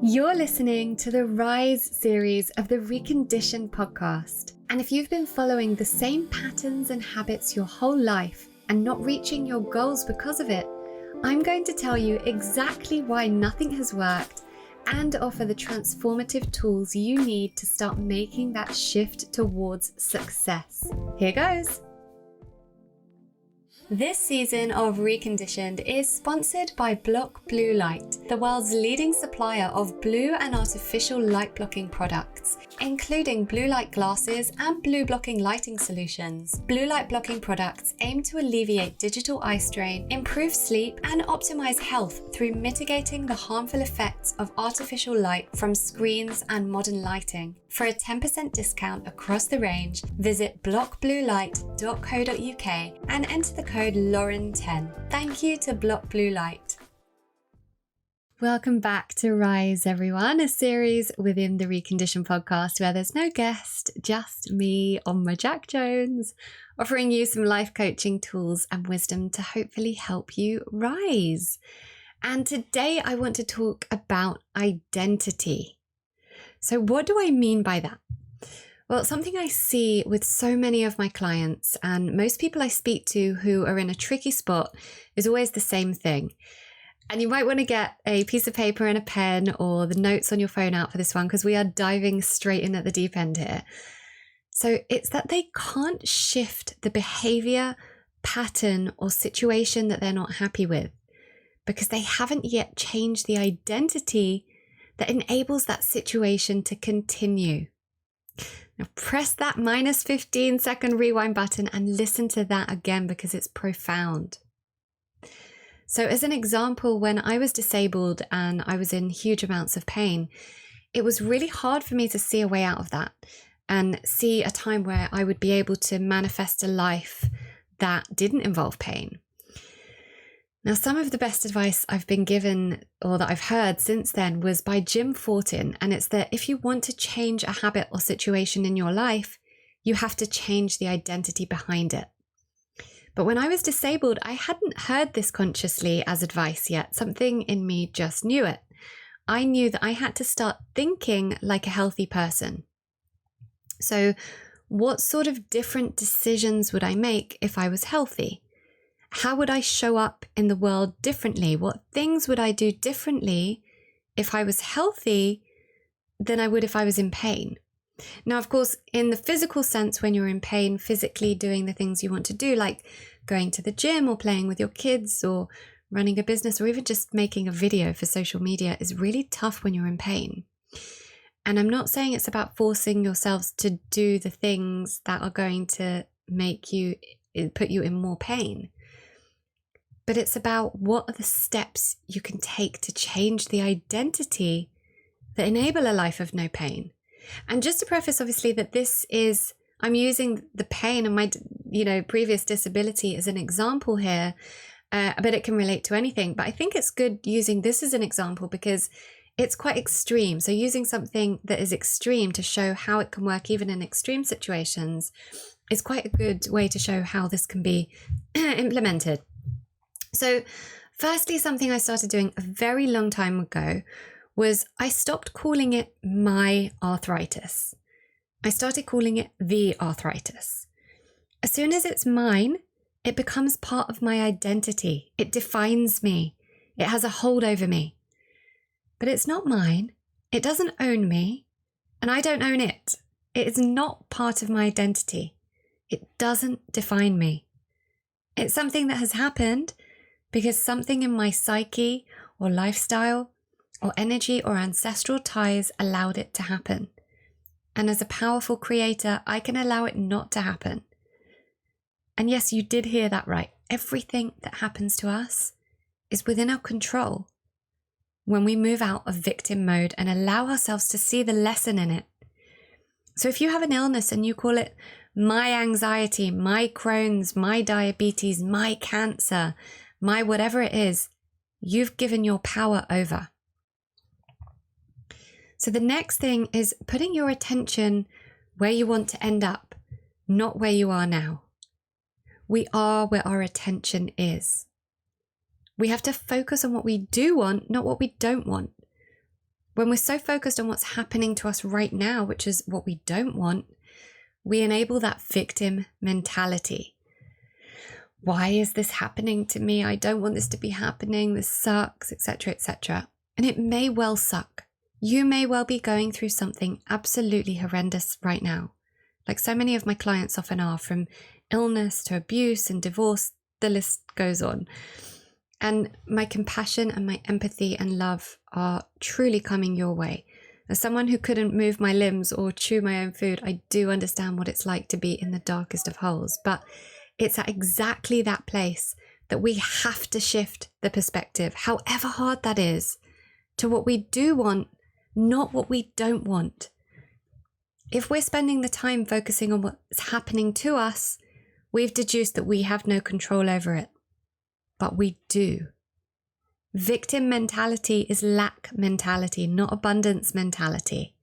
You're listening to the Rise series of the Reconditioned podcast. And if you've been following the same patterns and habits your whole life and not reaching your goals because of it, I'm going to tell you exactly why nothing has worked and offer the transformative tools you need to start making that shift towards success. Here goes. This season of Reconditioned is sponsored by Block Blue Light, the world's leading supplier of blue and artificial light blocking products, including blue light glasses and blue blocking lighting solutions. Blue light blocking products aim to alleviate digital eye strain, improve sleep, and optimize health through mitigating the harmful effects of artificial light from screens and modern lighting. For a 10% discount across the range, visit blockbluelight.co.uk and enter the code Lauren10. Thank you to Block Blue Light. Welcome back to Rise, everyone, a series within the Reconditioned podcast where there's no guest, just me on my Jack Jones, offering you some life coaching tools and wisdom to hopefully help you rise. And today I want to talk about identity. So what do I mean by that? Well, something I see with so many of my clients and most people I speak to who are in a tricky spot is always the same thing. And you might want to get a piece of paper and a pen or the notes on your phone out for this one because we are diving straight in at the deep end here. So it's that they can't shift the behavior, pattern, or situation that they're not happy with because they haven't yet changed the identity that enables that situation to continue. Now press that minus 15-second rewind button and listen to that again because it's profound. So as an example, when I was disabled and I was in huge amounts of pain, it was really hard for me to see a way out of that and see a time where I would be able to manifest a life that didn't involve pain. Now, some of the best advice I've been given or that I've heard since then was by Jim Fortin, and it's that if you want to change a habit or situation in your life, you have to change the identity behind it. But when I was disabled, I hadn't heard this consciously as advice yet. Something in me just knew it. I knew that I had to start thinking like a healthy person. So what sort of different decisions would I make if I was healthy? How would I show up in the world differently? What things would I do differently if I was healthy than I would if I was in pain? Now, of course, in the physical sense, when you're in pain, physically doing the things you want to do, like going to the gym or playing with your kids or running a business or even just making a video for social media is really tough when you're in pain. And I'm not saying it's about forcing yourselves to do the things that are going to put you in more pain. But it's about what are the steps you can take to change the identity that enable a life of no pain. And just to preface, obviously, that I'm using the pain and my, previous disability as an example here, but it can relate to anything. But I think it's good using this as an example because it's quite extreme. So using something that is extreme to show how it can work even in extreme situations is quite a good way to show how this can be implemented. So firstly, something I started doing a very long time ago was I stopped calling it my arthritis. I started calling it the arthritis. As soon as it's mine, it becomes part of my identity. It defines me. It has a hold over me. But it's not mine. It doesn't own me, and I don't own it. It is not part of my identity. It doesn't define me. It's something that has happened because something in my psyche or lifestyle or energy or ancestral ties allowed it to happen. And as a powerful creator, I can allow it not to happen. And yes, you did hear that right. Everything that happens to us is within our control when we move out of victim mode and allow ourselves to see the lesson in it. So if you have an illness and you call it my anxiety, my Crohn's, my diabetes, my cancer, my whatever it is, you've given your power over. So the next thing is putting your attention where you want to end up, not where you are now. We are where our attention is. We have to focus on what we do want, not what we don't want. When we're so focused on what's happening to us right now, which is what we don't want, we enable that victim mentality. Why is this happening to me? I don't want this to be happening. This sucks, etc., etc. And it may well suck. You may well be going through something absolutely horrendous right now. Like so many of my clients often are, from illness to abuse and divorce, the list goes on. And my compassion and my empathy and love are truly coming your way. As someone who couldn't move my limbs or chew my own food, I do understand what it's like to be in the darkest of holes. But it's at exactly that place that we have to shift the perspective, however hard that is, to what we do want, not what we don't want. If we're spending the time focusing on what's happening to us, we've deduced that we have no control over it. But we do. Victim mentality is lack mentality, not abundance mentality.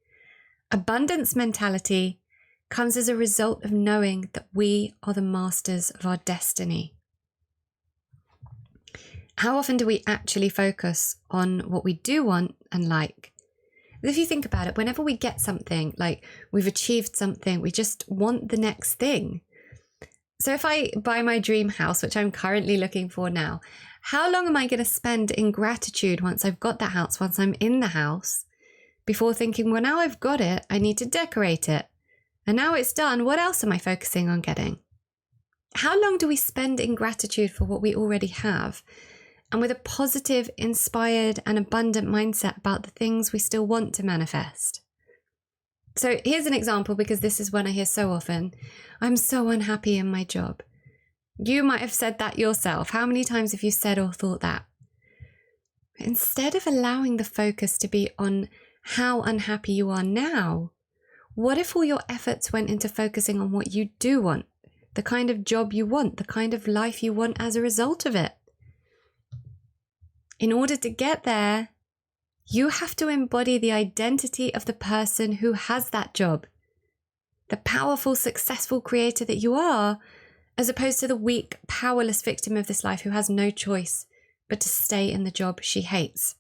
Abundance mentality comes as a result of knowing that we are the masters of our destiny. How often do we actually focus on what we do want and like? If you think about it, whenever we get something, like we've achieved something, we just want the next thing. So if I buy my dream house, which I'm currently looking for now, how long am I going to spend in gratitude once I've got that house, once I'm in the house, before thinking, well, now I've got it, I need to decorate it. And now it's done, what else am I focusing on getting? How long do we spend in gratitude for what we already have, and with a positive, inspired, and abundant mindset about the things we still want to manifest? So here's an example, because this is one I hear so often. I'm so unhappy in my job. You might have said that yourself. How many times have you said or thought that? Instead of allowing the focus to be on how unhappy you are now, what if all your efforts went into focusing on what you do want, the kind of job you want, the kind of life you want as a result of it? In order to get there, you have to embody the identity of the person who has that job, the powerful, successful creator that you are, as opposed to the weak, powerless victim of this life who has no choice but to stay in the job she hates.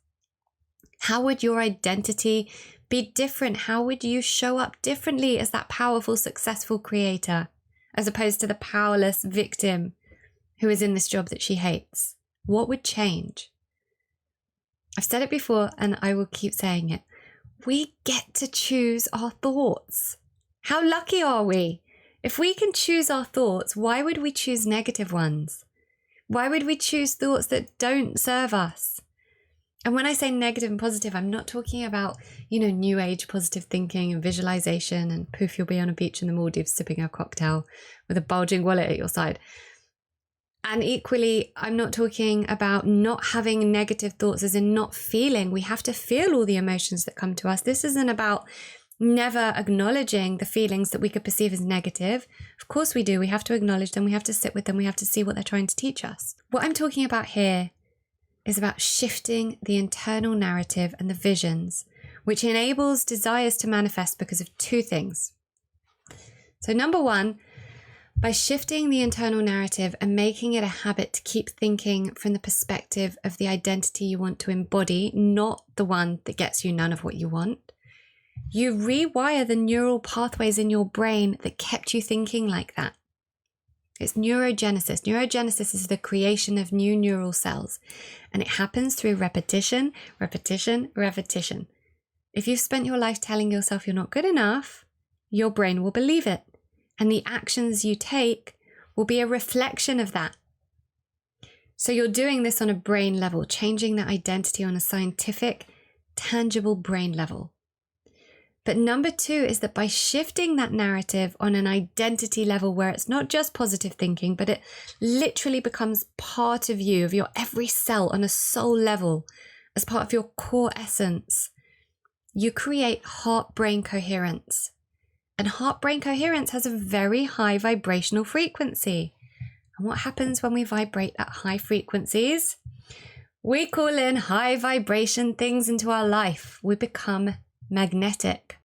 How would your identity be different? How would you show up differently as that powerful, successful creator, as opposed to the powerless victim who is in this job that she hates? What would change? I've said it before and I will keep saying it. We get to choose our thoughts. How lucky are we? If we can choose our thoughts, why would we choose negative ones? Why would we choose thoughts that don't serve us? And when I say negative and positive, I'm not talking about, new age positive thinking and visualization and poof, you'll be on a beach in the Maldives sipping a cocktail with a bulging wallet at your side. And equally, I'm not talking about not having negative thoughts, as in not feeling. We have to feel all the emotions that come to us. This isn't about never acknowledging the feelings that we could perceive as negative. Of course we do. We have to acknowledge them. We have to sit with them. We have to see what they're trying to teach us. What I'm talking about here is about shifting the internal narrative and the visions, which enables desires to manifest because of two things. So number one, by shifting the internal narrative and making it a habit to keep thinking from the perspective of the identity you want to embody, not the one that gets you none of what you want, you rewire the neural pathways in your brain that kept you thinking like that. It's neurogenesis. Neurogenesis is the creation of new neural cells, and it happens through repetition, repetition, repetition. If you've spent your life telling yourself you're not good enough, your brain will believe it, and the actions you take will be a reflection of that. So you're doing this on a brain level, changing that identity on a scientific, tangible brain level. But number two is that by shifting that narrative on an identity level, where it's not just positive thinking, but it literally becomes part of you, of your every cell on a soul level, as part of your core essence, you create heart-brain coherence. And heart-brain coherence has a very high vibrational frequency. And what happens when we vibrate at high frequencies? We call in high vibration things into our life. We become magnetic.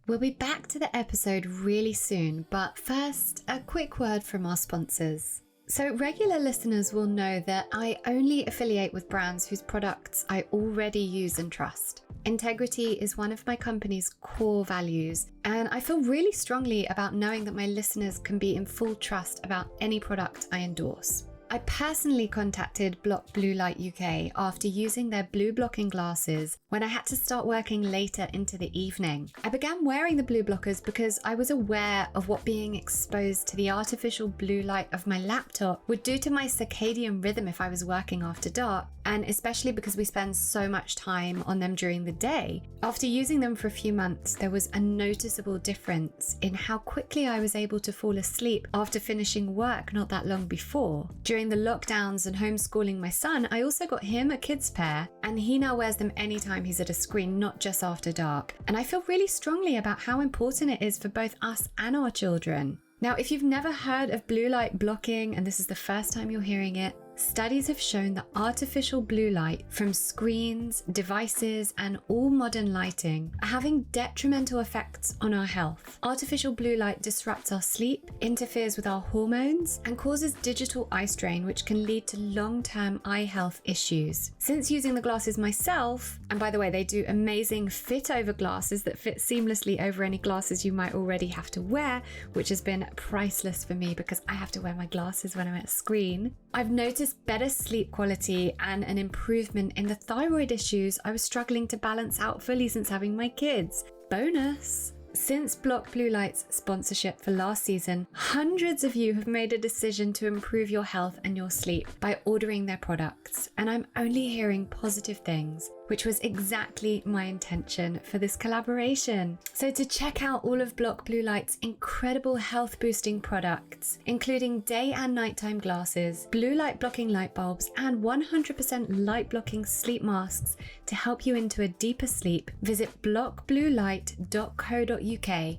We'll be back to the episode really soon, but first, a quick word from our sponsors. So regular listeners will know that I only affiliate with brands whose products I already use and trust. Integrity is one of my company's core values, and I feel really strongly about knowing that my listeners can be in full trust about any product I endorse. I personally contacted Block Blue Light UK after using their blue blocking glasses when I had to start working later into the evening. I began wearing the blue blockers because I was aware of what being exposed to the artificial blue light of my laptop would do to my circadian rhythm if I was working after dark, and especially because we spend so much time on them during the day. After using them for a few months, there was a noticeable difference in how quickly I was able to fall asleep after finishing work not that long before. During the lockdowns and homeschooling my son, I also got him a kids pair, and he now wears them anytime he's at a screen, not just after dark. And I feel really strongly about how important it is for both us and our children. Now, if you've never heard of blue light blocking, and this is the first time you're hearing it, studies have shown that artificial blue light from screens, devices, and all modern lighting are having detrimental effects on our health. Artificial blue light disrupts our sleep, interferes with our hormones, and causes digital eye strain, which can lead to long-term eye health issues. Since using the glasses myself, and by the way, they do amazing fit-over glasses that fit seamlessly over any glasses you might already have to wear, which has been priceless for me because I have to wear my glasses when I'm at a screen. I've noticed better sleep quality and an improvement in the thyroid issues I was struggling to balance out fully since having my kids. Bonus! Since Block Blue Light's sponsorship for last season, hundreds of you have made a decision to improve your health and your sleep by ordering their products, and I'm only hearing positive things, which was exactly my intention for this collaboration. So to check out all of Block Blue Light's incredible health boosting products, including day and nighttime glasses, blue light blocking light bulbs, and 100% light blocking sleep masks to help you into a deeper sleep, visit blockbluelight.co.uk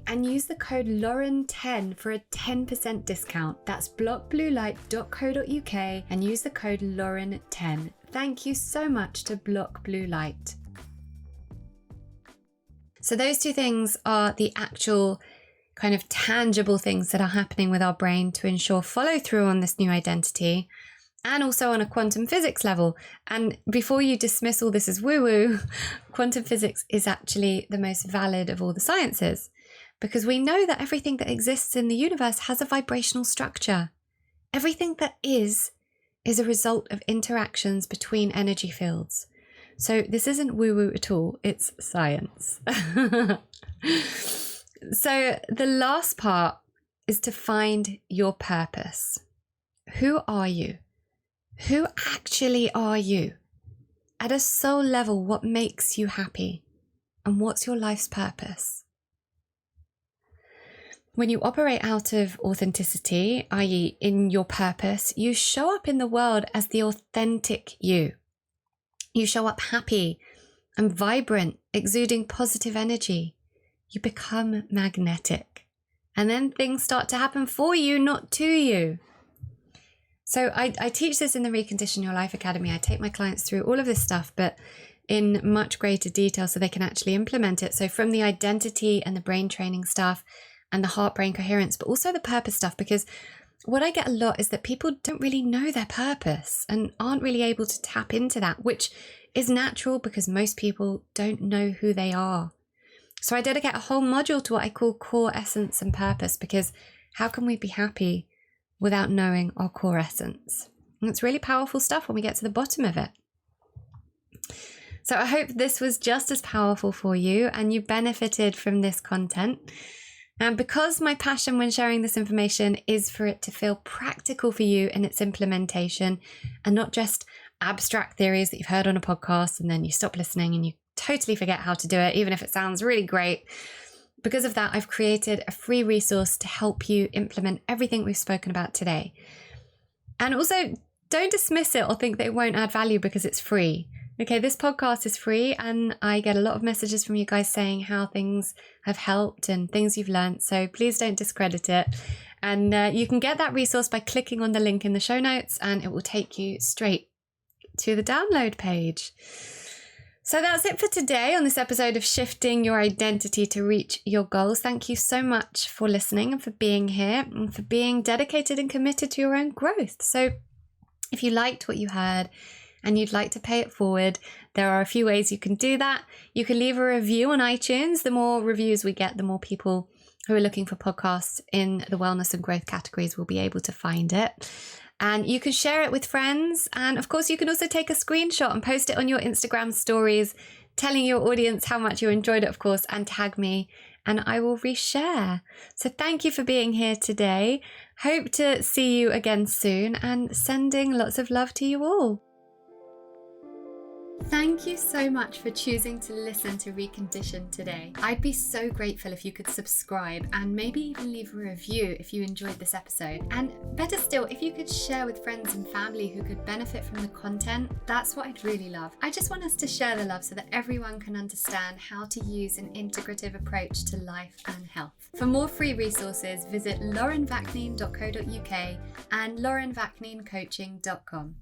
and use the code Lauren10 for a 10% discount. That's blockbluelight.co.uk and use the code Lauren10. Thank you so much to Block Blue Light. So those two things are the actual kind of tangible things that are happening with our brain to ensure follow through on this new identity, and also on a quantum physics level. And before you dismiss all this as woo-woo, quantum physics is actually the most valid of all the sciences, because we know that everything that exists in the universe has a vibrational structure. Everything that is a result of interactions between energy fields. So this isn't woo-woo at all, it's science. So the last part is to find your purpose. Who are you? Who actually are you? At a soul level, what makes you happy? And what's your life's purpose? When you operate out of authenticity, i.e. in your purpose, you show up in the world as the authentic you. You show up happy and vibrant, exuding positive energy. You become magnetic. And then things start to happen for you, not to you. So I teach this in the Recondition Your Life Academy. I take my clients through all of this stuff, but in much greater detail so they can actually implement it. So from the identity and the brain training stuff and the heart-brain coherence, but also the purpose stuff, because what I get a lot is that people don't really know their purpose and aren't really able to tap into that, which is natural because most people don't know who they are. So I dedicate a whole module to what I call core essence and purpose, because how can we be happy without knowing our core essence? And it's really powerful stuff when we get to the bottom of it. So I hope this was just as powerful for you and you benefited from this content. And because my passion when sharing this information is for it to feel practical for you in its implementation and not just abstract theories that you've heard on a podcast and then you stop listening and you totally forget how to do it, even if it sounds really great. Because of that, I've created a free resource to help you implement everything we've spoken about today. And also, don't dismiss it or think that it won't add value because it's free. Okay, this podcast is free and I get a lot of messages from you guys saying how things have helped and things you've learned. So please don't discredit it. And you can get that resource by clicking on the link in the show notes and it will take you straight to the download page. So that's it for today on this episode of Shifting Your Identity to Reach Your Goals. Thank you so much for listening and for being here and for being dedicated and committed to your own growth. So if you liked what you heard and you'd like to pay it forward, there are a few ways you can do that. You can leave a review on iTunes. The more reviews we get, the more people who are looking for podcasts in the wellness and growth categories will be able to find it. And you can share it with friends. And of course, you can also take a screenshot and post it on your Instagram stories, telling your audience how much you enjoyed it, of course, and tag me, and I will reshare. So thank you for being here today. Hope to see you again soon, and sending lots of love to you all. Thank you so much for choosing to listen to Reconditioned today. I'd be so grateful if you could subscribe and maybe even leave a review if you enjoyed this episode. And better still, if you could share with friends and family who could benefit from the content, that's what I'd really love. I just want us to share the love so that everyone can understand how to use an integrative approach to life and health. For more free resources, visit laurenvaknine.co.uk and laurenvakninecoaching.com.